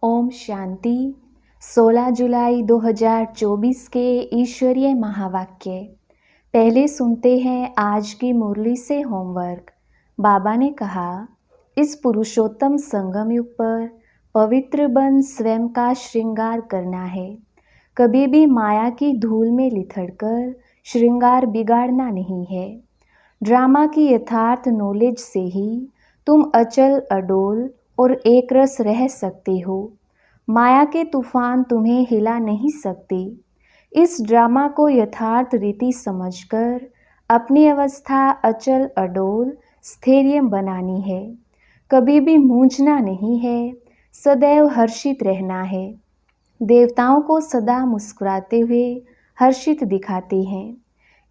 ओम शांति। 16 जुलाई 2024 के ईश्वरीय महावाक्य। पहले सुनते हैं आज की मुरली से होमवर्क। बाबा ने कहा, इस पुरुषोत्तम संगम युग पर पवित्र बन स्वयं का श्रृंगार करना है। कभी भी माया की धूल में लिथड़कर श्रृंगार बिगाड़ना नहीं है। ड्रामा की यथार्थ नॉलेज से ही तुम अचल अडोल और एक रस रह सकते हो। माया के तूफान तुम्हें हिला नहीं सकते। इस ड्रामा को यथार्थ रीति समझकर अपनी अवस्था अचल अडोल स्थैर्य बनानी है। कभी भी मूंझना नहीं है, सदैव हर्षित रहना है। देवताओं को सदा मुस्कुराते हुए हर्षित दिखाते हैं।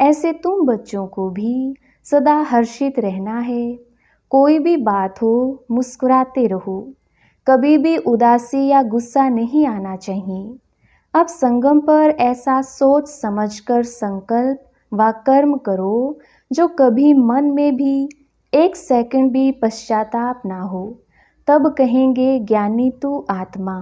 ऐसे तुम बच्चों को भी सदा हर्षित रहना है। कोई भी बात हो, मुस्कुराते रहो। कभी भी उदासी या गुस्सा नहीं आना चाहिए। अब संगम पर ऐसा सोच समझकर संकल्प व कर्म करो जो कभी मन में भी एक सेकंड भी पश्चाताप ना हो। तब कहेंगे ज्ञानी तू आत्मा।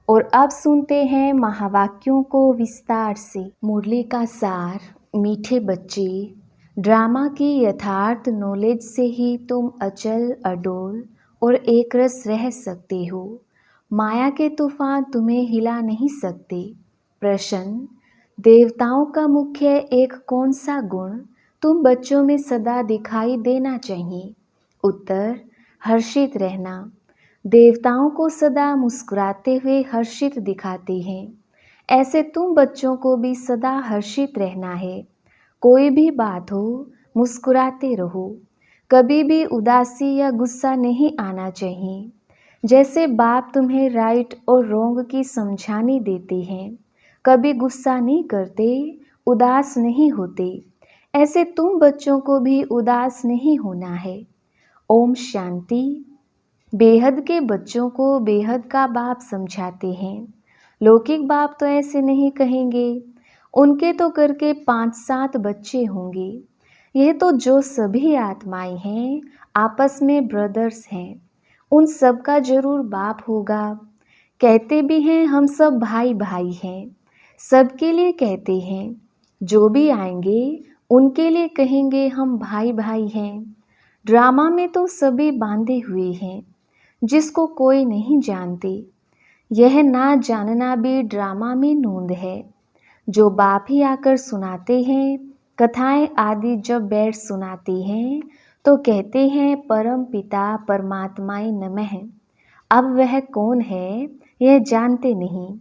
और अब सुनते हैं महावाक्यों को विस्तार से। मुरली का सार। मीठे बच्चे, ड्रामा की यथार्थ नॉलेज से ही तुम अचल अडोल और एक रस रह सकते हो। माया के तूफान तुम्हें हिला नहीं सकते। प्रश्न, देवताओं का मुख्य एक कौन सा गुण तुम बच्चों में सदा दिखाई देना चाहिए? उत्तर, हर्षित रहना। देवताओं को सदा मुस्कुराते हुए हर्षित दिखाते हैं। ऐसे तुम बच्चों को भी सदा हर्षित रहना है। कोई भी बात हो, मुस्कुराते रहो। कभी भी उदासी या गुस्सा नहीं आना चाहिए। जैसे बाप तुम्हें राइट और रॉन्ग की समझानी देते हैं, कभी गुस्सा नहीं करते, उदास नहीं होते। ऐसे तुम बच्चों को भी उदास नहीं होना है। ओम शांति। बेहद के बच्चों को बेहद का बाप समझाते हैं। लौकिक बाप तो ऐसे नहीं कहेंगे। उनके तो करके 5-7 बच्चे होंगे। यह तो जो सभी आत्माएं हैं, आपस में ब्रदर्स हैं। उन सब का जरूर बाप होगा। कहते भी हैं हम सब भाई भाई हैं। सबके लिए कहते हैं। जो भी आएंगे उनके लिए कहेंगे हम भाई भाई हैं। ड्रामा में तो सभी बांधे हुए हैं, जिसको कोई नहीं जानते। यह ना जानना भी ड्रामा में नोंद है। जो बाप ही आकर सुनाते हैं, कथाएं आदि जब बैठ सुनाते हैं तो कहते हैं परम पिता परमात्माए नमः। अब वह कौन है यह जानते नहीं।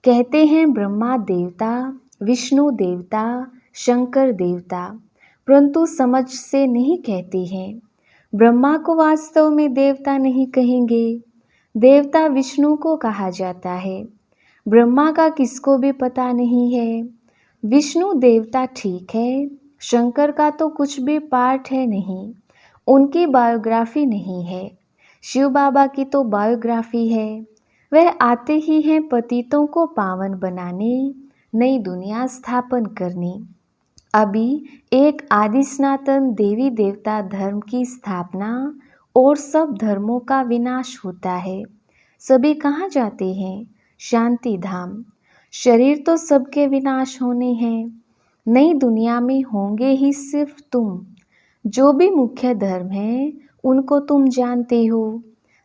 कहते हैं ब्रह्मा देवता, विष्णु देवता, शंकर देवता, परंतु समझ से नहीं कहते हैं। ब्रह्मा को वास्तव में देवता नहीं कहेंगे। देवता विष्णु को कहा जाता है। ब्रह्मा का किसको भी पता नहीं है। विष्णु देवता ठीक है, शंकर का तो कुछ भी पार्ट है नहीं। उनकी बायोग्राफी नहीं है। शिव बाबा की तो बायोग्राफी है। वह आते ही हैं पतितों को पावन बनाने, नई दुनिया स्थापन करने। अभी एक आदि सनातन देवी देवता धर्म की स्थापना और सब धर्मों का विनाश होता है। सभी कहाँ जाते हैं? शांति धाम। शरीर तो सबके विनाश होने हैं। नई दुनिया में होंगे ही सिर्फ तुम। जो भी मुख्य धर्म है उनको तुम जानते हो।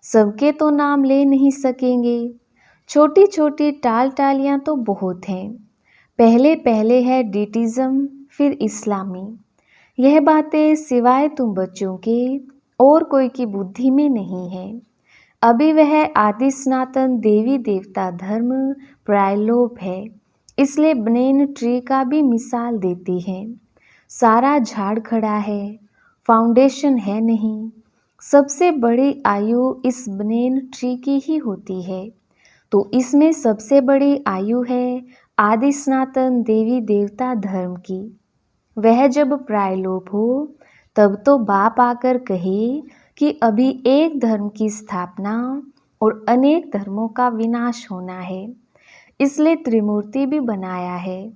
सबके तो नाम ले नहीं सकेंगे। छोटी छोटी टाल टालियाँ तो बहुत हैं। पहले पहले है डिटिज्म, फिर इस्लामी। यह बातें सिवाय तुम बच्चों के और कोई की बुद्धि में नहीं है। अभी वह आदि सनातन देवी देवता धर्म प्रायलोप है। इसलिए बनेन ट्री का भी मिसाल देते हैं। सारा झाड़ खड़ा है, फाउंडेशन है नहीं। सबसे बड़ी आयु इस बनेन ट्री की ही होती है। तो इसमें सबसे बड़ी आयु है आदि सनातन देवी देवता धर्म की। वह जब प्रायलोप हो तब तो बाप आकर कहे कि अभी एक धर्म की स्थापना और अनेक धर्मों का विनाश होना है। इसलिए त्रिमूर्ति भी बनाया है,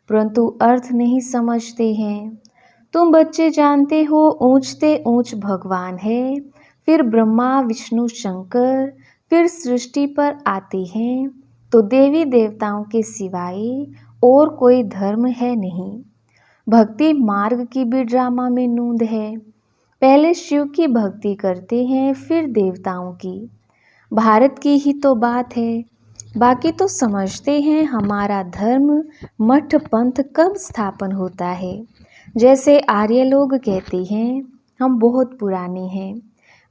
परंतु अर्थ नहीं समझते हैं। तुम बच्चे जानते हो ऊंचते ऊंच भगवान है, फिर ब्रह्मा विष्णु शंकर, फिर सृष्टि पर आते हैं तो देवी देवताओं के सिवाय और कोई धर्म है नहीं। भक्ति मार्ग की भी ड्रामा में नूंद है। पहले शिव की भक्ति करते हैं, फिर देवताओं की। भारत की ही तो बात है। बाकी तो समझते हैं हमारा धर्म मठ पंथ कब स्थापन होता है। जैसे आर्य लोग कहते हैं हम बहुत पुराने हैं।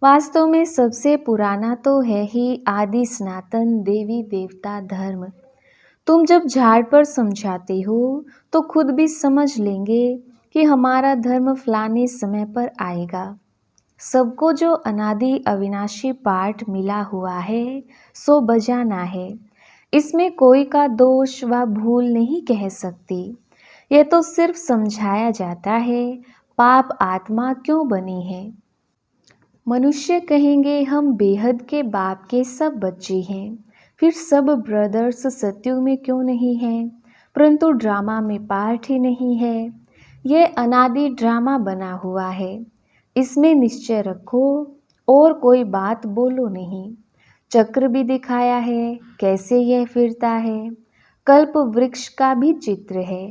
वास्तव में सबसे पुराना तो है ही आदि सनातन देवी देवता धर्म। तुम जब झाड़ पर समझाते हो तो खुद भी समझ लेंगे कि हमारा धर्म फलाने समय पर आएगा। सबको जो अनादि अविनाशी पाठ मिला हुआ है सो बजाना है। इसमें कोई का दोष व भूल नहीं कह सकती। यह तो सिर्फ समझाया जाता है पाप आत्मा क्यों बनी है। मनुष्य कहेंगे हम बेहद के बाप के सब बच्चे हैं। फिर सब ब्रदर्स सत्युग में क्यों नहीं हैं? परंतु ड्रामा में पार्ट ही नहीं है। यह अनादि ड्रामा बना हुआ है। इसमें निश्चय रखो और कोई बात बोलो नहीं। चक्र भी दिखाया है कैसे यह फिरता है। कल्प वृक्ष का भी चित्र है,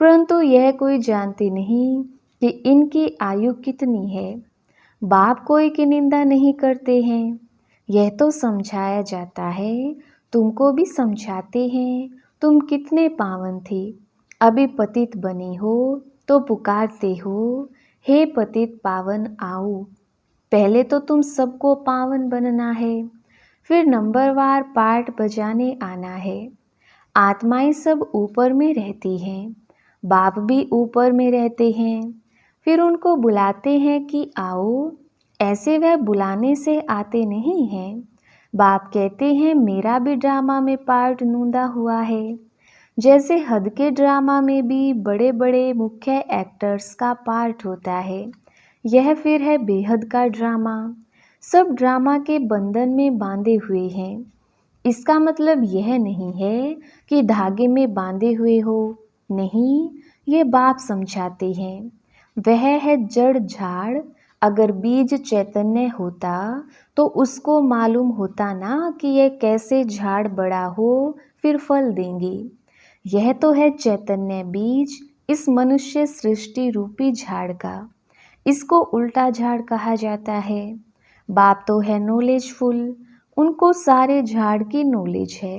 परंतु यह कोई जानते नहीं कि इनकी आयु कितनी है। बाप कोई की निंदा नहीं करते हैं। यह तो समझाया जाता है, तुमको भी समझाते हैं। तुम कितने पावन थे, अभी पतित बने हो तो पुकारते हो हे पतित पावन आओ। पहले तो तुम सबको पावन बनना है, फिर नंबरवार पाठ बजाने आना है। आत्माएं सब ऊपर में रहती हैं, बाप भी ऊपर में रहते हैं। फिर उनको बुलाते हैं कि आओ। ऐसे वह बुलाने से आते नहीं हैं। बाप कहते हैं मेरा भी ड्रामा में पार्ट नूंदा हुआ है। जैसे हद के ड्रामा में भी बड़े बड़े मुख्य एक्टर्स का पार्ट होता है, यह फिर है बेहद का ड्रामा। सब ड्रामा के बंधन में बांधे हुए हैं। इसका मतलब यह नहीं है कि धागे में बांधे हुए हो, नहीं, ये बाप समझाते हैं। वह है जड़ झाड़। अगर बीज चैतन्य होता तो उसको मालूम होता ना कि यह कैसे झाड़ बड़ा हो फिर फल देंगे। यह तो है चैतन्य बीज इस मनुष्य सृष्टि रूपी झाड़ का। इसको उल्टा झाड़ कहा जाता है। बाप तो है नॉलेजफुल, उनको सारे झाड़ की नॉलेज है।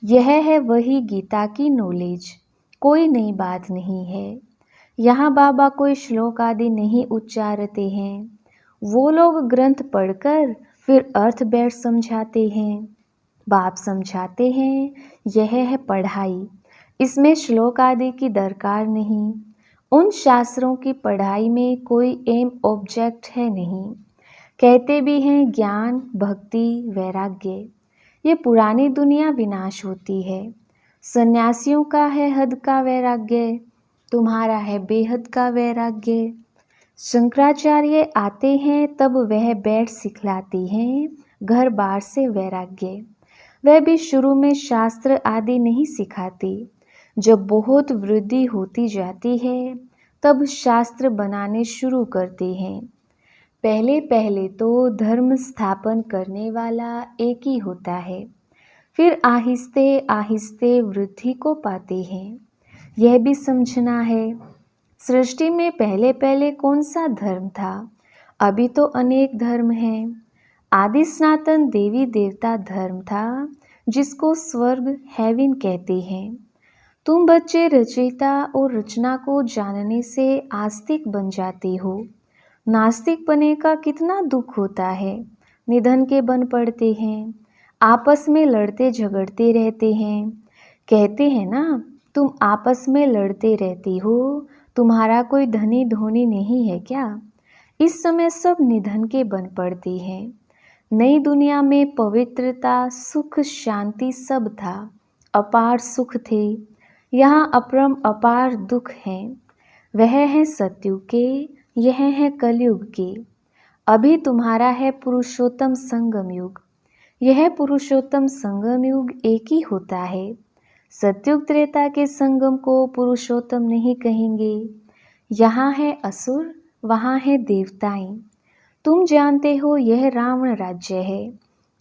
यह है वही गीता की नॉलेज, कोई नई बात नहीं है। यहाँ बाबा कोई श्लोक आदि नहीं उच्चारते हैं। वो लोग ग्रंथ पढ़कर फिर अर्थ बैठ समझाते हैं। बाप समझाते हैं यह है पढ़ाई, इसमें श्लोक आदि की दरकार नहीं। उन शास्त्रों की पढ़ाई में कोई एम ऑब्जेक्ट है नहीं। कहते भी हैं ज्ञान भक्ति वैराग्य। ये पुरानी दुनिया विनाश होती है। सन्यासियों का है हद का वैराग्य, तुम्हारा है बेहद का वैराग्य। शंकराचार्य आते हैं तब वह बैठ सिखलाते हैं घर बार से वैराग्य। वह भी शुरू में शास्त्र आदि नहीं सिखाते। जब बहुत वृद्धि होती जाती है तब शास्त्र बनाने शुरू करते हैं। पहले पहले तो धर्म स्थापन करने वाला एक ही होता है, फिर आहिस्ते आहिस्ते वृद्धि को पाते हैं। यह भी समझना है सृष्टि में पहले पहले कौन सा धर्म था। अभी तो अनेक धर्म हैं। आदि सनातन देवी देवता धर्म था जिसको स्वर्ग हेवन कहते हैं। तुम बच्चे रचयिता और रचना को जानने से आस्तिक बन जाते हो। नास्तिक बने का कितना दुख होता है। निधन के बन पड़ते हैं, आपस में लड़ते झगड़ते रहते हैं। कहते हैं ना तुम आपस में लड़ते रहती हो, तुम्हारा कोई धनी धोनी नहीं है क्या। इस समय सब निधन के बन पड़ते हैं। नई दुनिया में पवित्रता सुख शांति सब था, अपार सुख थे। यहाँ अपरम अपार दुख हैं। वह है सत्युग के, यह है कलयुग के। अभी तुम्हारा है पुरुषोत्तम संगम युग। यह पुरुषोत्तम संगम युग एक ही होता है। सत्युग त्रेता के संगम को पुरुषोत्तम नहीं कहेंगे। यहाँ है असुर, वहाँ है देवताएं। तुम जानते हो यह रावण राज्य है।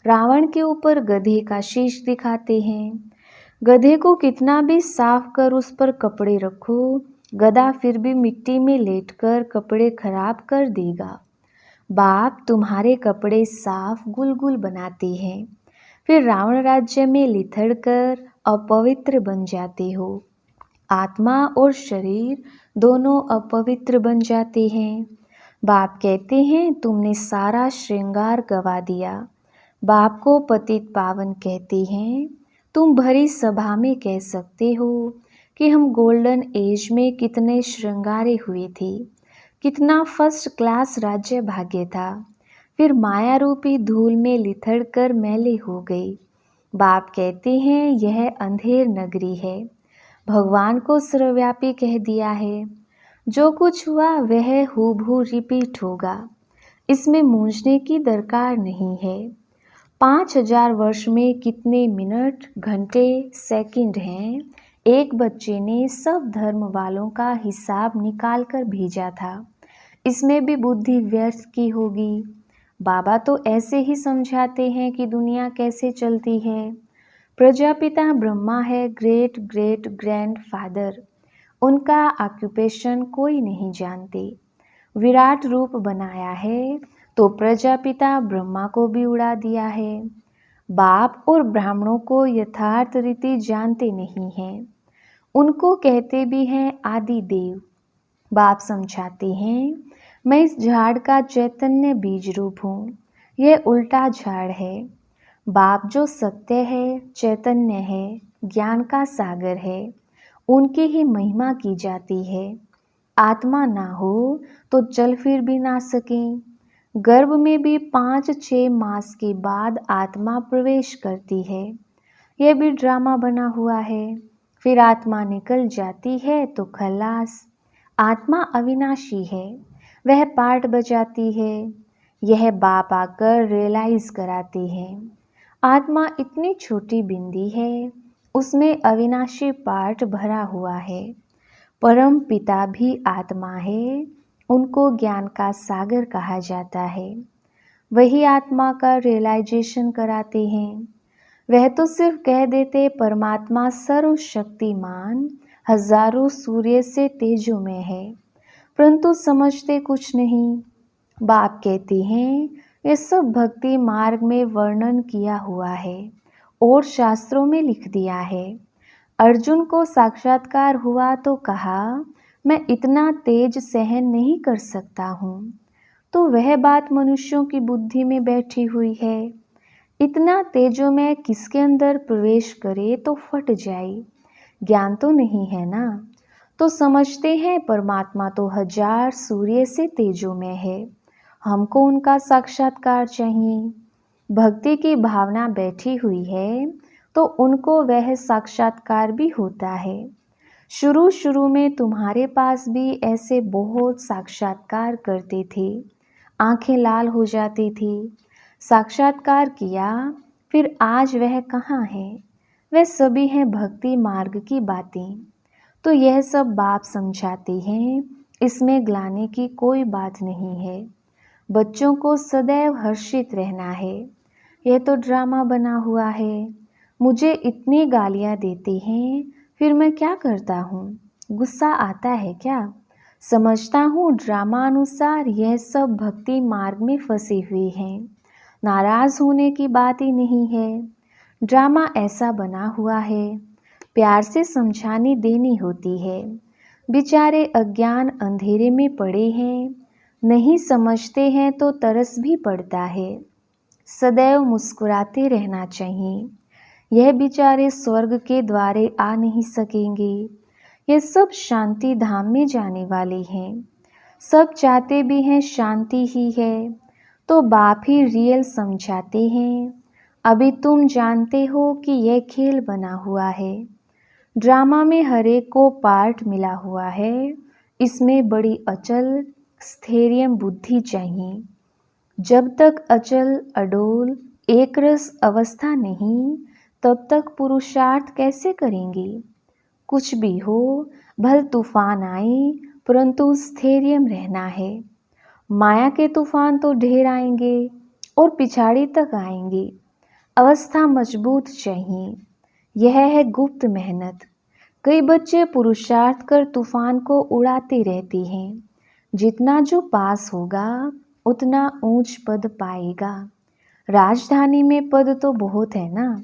रावण के ऊपर गधे का शीश दिखाते हैं। गधे को कितना भी साफ कर उस पर कपड़े रखो, गधा फिर भी मिट्टी में लेटकर कपड़े खराब कर देगा। बाप तुम्हारे कपड़े साफ गुलगुल बनाते हैं, फिर रावण राज्य में लिथड़ कर अपवित्र बन जाते हो। आत्मा और शरीर दोनों अपवित्र बन जाते हैं। बाप कहते हैं तुमने सारा श्रृंगार गवा दिया। बाप को पतित पावन कहते हैं। तुम भरी सभा में कह सकते हो कि हम गोल्डन एज में कितने श्रृंगारे हुए थे, कितना फर्स्ट क्लास राज्य भाग्य था, फिर माया रूपी धूल में लिथड़ कर मैले हो गई। बाप कहते हैं यह अंधेर नगरी है। भगवान को सर्वव्यापी कह दिया है। जो कुछ हुआ वह हूबहू रिपीट होगा, इसमें मूंझने की दरकार नहीं है। 5000 वर्ष में कितने मिनट, घंटे, सेकंड हैं। एक बच्चे ने सब धर्म वालों का हिसाब निकाल कर भेजा था, इसमें भी बुद्धि व्यर्थ की होगी। बाबा तो ऐसे ही समझाते हैं कि दुनिया कैसे चलती है। प्रजापिता ब्रह्मा है ग्रेट ग्रेट ग्रैंड फादर, उनका ऑक्यूपेशन कोई नहीं जानते। विराट रूप बनाया है तो प्रजापिता ब्रह्मा को भी उड़ा दिया है। बाप और ब्राह्मणों को यथार्थ रीति जानते नहीं हैं, उनको कहते भी हैं आदि देव। बाप समझाते हैं मैं इस झाड़ का चैतन्य बीज रूप हूँ, यह उल्टा झाड़ है। बाप जो सत्य है, चैतन्य है, ज्ञान का सागर है, उनकी ही महिमा की जाती है। आत्मा ना हो तो चल फिर भी ना सकें। गर्भ में भी 5-6 मास के बाद आत्मा प्रवेश करती है, यह भी ड्रामा बना हुआ है। फिर आत्मा निकल जाती है तो खलास। आत्मा अविनाशी है, वह पार्ट बजाती है, यह बाप आकर रियलाइज कराते हैं। आत्मा इतनी छोटी बिंदी है, उसमें अविनाशी पार्ट भरा हुआ है। परम पिता भी आत्मा है, उनको ज्ञान का सागर कहा जाता है। वही आत्मा का रियलाइजेशन कराते हैं। वह तो सिर्फ कह देते परमात्मा सर्वशक्तिमान हजारों सूर्य से तेजों में है, परंतु समझते कुछ नहीं। बाप कहते हैं ये सब भक्ति मार्ग में वर्णन किया हुआ है और शास्त्रों में लिख दिया है। अर्जुन को साक्षात्कार हुआ तो कहा मैं इतना तेज सहन नहीं कर सकता हूँ, तो वह बात मनुष्यों की बुद्धि में बैठी हुई है। इतना तेजो में किसके अंदर प्रवेश करे तो फट जाए, ज्ञान तो नहीं है ना। तो समझते हैं परमात्मा तो 1000 सूर्य से तेजो में है, हमको उनका साक्षात्कार चाहिए। भक्ति की भावना बैठी हुई है तो उनको वह साक्षात्कार भी होता है। शुरू शुरू में तुम्हारे पास भी ऐसे बहुत साक्षात्कार करते थे, आंखें लाल हो जाती थी। साक्षात्कार किया, फिर आज वह कहाँ है? वह सभी हैं भक्ति मार्ग की बातें। तो यह सब बाप समझाते हैं, इसमें ग्लानि की कोई बात नहीं है। बच्चों को सदैव हर्षित रहना है, यह तो ड्रामा बना हुआ है। मुझे इतनी गालियाँ देते हैं, फिर मैं क्या करता हूँ? गुस्सा आता है क्या? समझता हूँ ड्रामा अनुसार यह सब भक्ति मार्ग में फंसे हुए हैं, नाराज होने की बात ही नहीं है। ड्रामा ऐसा बना हुआ है, प्यार से समझानी देनी होती है। बेचारे अज्ञान अंधेरे में पड़े हैं, नहीं समझते हैं तो तरस भी पड़ता है। सदैव मुस्कुराते रहना चाहिए। यह बेचारे स्वर्ग के द्वारे आ नहीं सकेंगे, ये सब शांति धाम में जाने वाले हैं। सब चाहते भी हैं शांति ही है, तो बाप ही रियल समझाते हैं। अभी तुम जानते हो कि यह खेल बना हुआ है। ड्रामा में हर एक को पार्ट मिला हुआ है, इसमें बड़ी अचल स्थैर्यम बुद्धि चाहिए। जब तक अचल अडोल एक रस अवस्था नहीं, तब तक पुरुषार्थ कैसे करेंगे? कुछ भी हो, भल तूफान आए, परंतु स्थैर्यम रहना है। माया के तूफान तो ढेर आएंगे और पिछाड़ी तक आएंगे, अवस्था मजबूत चाहिए। यह है गुप्त मेहनत। कई बच्चे पुरुषार्थ कर तूफान को उड़ाते रहते हैं। जितना जो पास होगा उतना ऊंच पद पाएगा। राजधानी में पद तो बहुत है ना।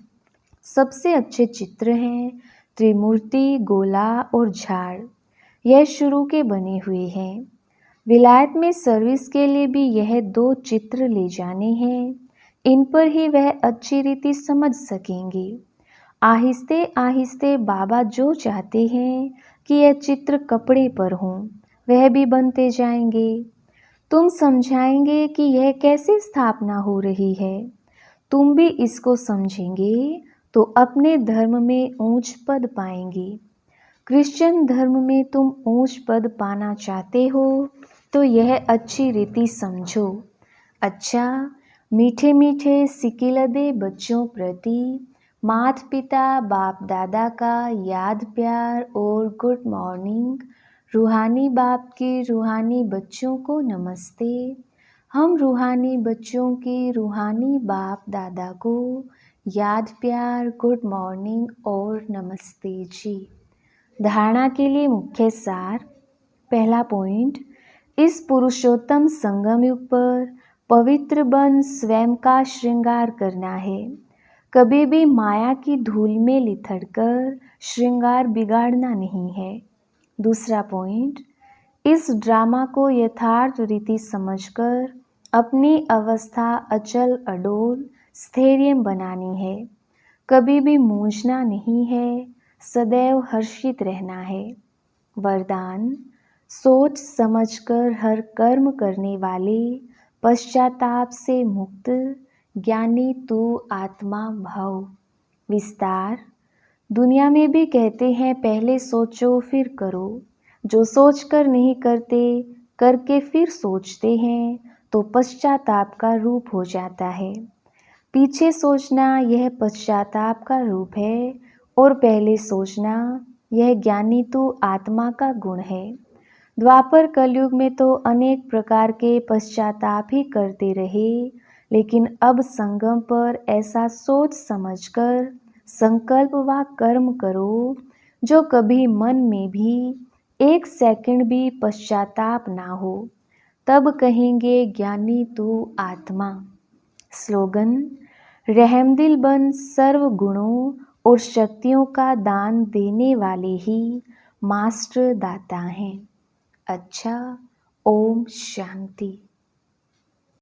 सबसे अच्छे चित्र हैं त्रिमूर्ति, गोला और झाड़। यह शुरू के बने हुए हैं। विलायत में सर्विस के लिए भी यह 2 चित्र ले जाने हैं। इन पर ही वह अच्छी रीति समझ सकेंगे। आहिस्ते आहिस्ते बाबा जो चाहते हैं कि यह चित्र कपड़े पर हों, वह भी बनते जाएंगे। तुम समझाएंगे कि यह कैसे स्थापना हो रही है। तुम भी इसको समझेंगे तो अपने धर्म में ऊंच पद पाएंगे। क्रिश्चियन धर्म में तुम ऊंच पद पाना चाहते हो तो यह अच्छी रीति समझो। अच्छा, मीठे मीठे सिकिलदे बच्चों प्रति माता पिता बाप दादा का याद प्यार और गुड मॉर्निंग। रूहानी बाप की रूहानी बच्चों को नमस्ते। हम रूहानी बच्चों की रूहानी बाप दादा को याद प्यार, गुड मॉर्निंग और नमस्ते जी। धारणा के लिए मुख्य सार। पहला पॉइंट, इस पुरुषोत्तम संगम युग पर पवित्र बन स्वयं का श्रृंगार करना है। कभी भी माया की धूल में लिथड़कर श्रृंगार बिगाड़ना नहीं है। दूसरा पॉइंट, इस ड्रामा को यथार्थ रीति समझकर अपनी अवस्था अचल अडोल स्थैर्य बनानी है। कभी भी मूंझना नहीं है, सदैव हर्षित रहना है। वरदान, सोच समझकर हर कर्म करने वाले पश्चाताप से मुक्त ज्ञानी तू आत्मा भव। विस्तार, दुनिया में भी कहते हैं पहले सोचो फिर करो। जो सोचकर नहीं करते, करके फिर सोचते हैं तो पश्चाताप का रूप हो जाता है। पीछे सोचना यह पश्चाताप का रूप है और पहले सोचना यह ज्ञानी तो आत्मा का गुण है। द्वापर कलयुग में तो अनेक प्रकार के पश्चाताप ही करते रहे, लेकिन अब संगम पर ऐसा सोच समझकर संकल्प व कर्म करो जो कभी मन में भी 1 सेकंड भी पश्चाताप ना हो, तब कहेंगे ज्ञानी तू आत्मा। स्लोगन, रहमदिल बन सर्व गुणों और शक्तियों का दान देने वाले ही मास्टर दाता हैं। अच्छा, ओम शांति।